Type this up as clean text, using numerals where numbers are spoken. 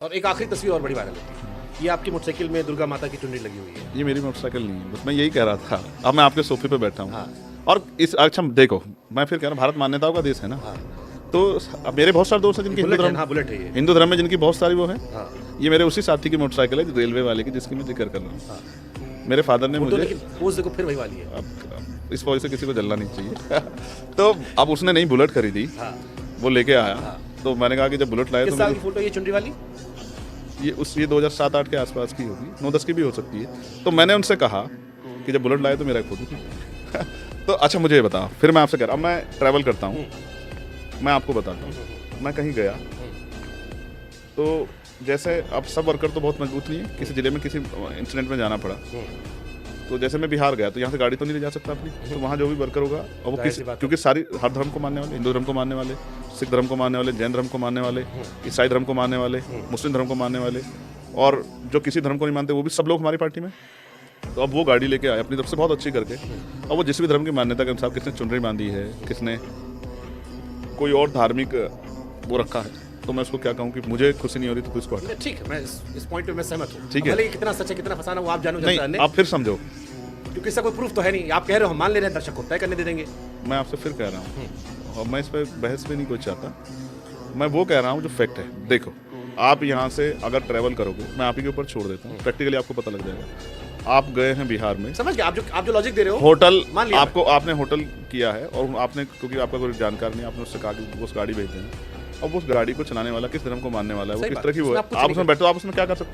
और एक आखिरी तस्वीर और बड़ी वायरल होती है, ये आपकी मोटरसाइकिल में दुर्गा माता की चुनरी लगी हुई है। ये मेरी मोटरसाइकिल नहीं है, बस मैं यही कह रहा था। अब मैं आपके सोफे पे बैठा हूँ। हाँ। और इस अच्छा देखो, मैं फिर कह रहा हूँ भारत मान्यताओं का देश है ना। हाँ। तो अब मेरे बहुत सारे दोस्त हैं जिनकी बुलेट है, हाँ बुलेट है ये। हिंदू धर्म में जिनकी बहुत सारी वो है। हाँ। ये मेरे उसी साथी की मोटरसाइकिल है, जो रेलवे वाले की, जिसकी मैं जिक्र कर रहा हूँ। हाँ। मेरे फादर ने वो तो मुझे लेकिन पोज देखो फिर वही वाली है। अब इस वजह से किसी को जलना नहीं चाहिए। तो अब उसने नई बुलेट खरीदी, हाँ। वो लेके आया। हाँ। तो मैंने कहा कि जब बुलेट लाए किस तो साल मेरी- की फोटो ये चुनरी वाली? ये 2007-8 के आसपास की होगी, 9-10 की भी हो सकती है। तो मैंने उनसे कहा कि जब बुलेट लाए तो मेरा खुद तो अच्छा मुझे ये बताओ, फिर मैं आपसे कह रहा हूँ, मैं ट्रैवल करता हूँ, मैं आपको बताता हूँ, मैं कहीं गया तो जैसे अब सब वर्कर तो बहुत मजबूत नहीं है, किसी ज़िले में किसी इंसिडेंट में जाना पड़ा, तो जैसे मैं बिहार गया तो यहाँ से गाड़ी तो नहीं ले जा सकता अपनी, तो वहाँ जो भी वर्कर होगा और वो जाहिर सी किसी, बात है। क्योंकि सारी हर धर्म को मानने वाले, हिंदू धर्म को मानने वाले, सिख धर्म को मानने वाले, जैन धर्म को मानने वाले, ईसाई धर्म को मानने वाले, मुस्लिम धर्म को मानने वाले, और जो किसी धर्म को नहीं मानते वो भी सब लोग हमारी पार्टी में। तो अब वो गाड़ी लेके आए अपनी तरफ से बहुत अच्छी करके, और वो जिस भी धर्म की मान्यता के अनुसार, किसने चुनरी बांधी है, किसने कोई और धार्मिक वो रखा है, तो मैं उसको क्या कहूँ कि मुझे खुशी नहीं हो रही तो इसको हटा। ठीक है, मैं इस पॉइंट पे मैं सहमत हूँ। ठीक है। भले ही कितना सच है कितना फसाना वो आप जानो जनता नहीं, ने, आप फिर समझो, क्योंकि इसका कोई प्रूफ तो है नहीं। आप कह रहे हो हम मान ले रहे हैं, दर्शक को तय करने दे देंगे। मैं आपसे फिर कह रहा हूँ, और मैं इस पर बहस भी नहीं कोई चाहता, मैं वो कह रहा हूँ जो फैक्ट है। देखो, आप यहाँ से अगर ट्रैवल करोगे, मैं आप ही के ऊपर छोड़ देता हूँ, प्रैक्टिकली आपको पता लग जाएगा। आप गए हैं बिहार में, समझ गए आप जो लॉजिक दे रहे हो, होटल, मान लिया आपको आपने होटल किया है, और आपने, क्योंकि आपका कोई जानकार नहीं, आपने उससे कहा कि वो उस गाड़ी भेज दें, अब उस गाड़ी को चलाने वाला किस धर्म को मानने वाला है, वो सही किस बात, तरह की वो उसमें है, आप कुछ आप नहीं उसमें बैठो, आप उसमें क्या कर सकते हैं?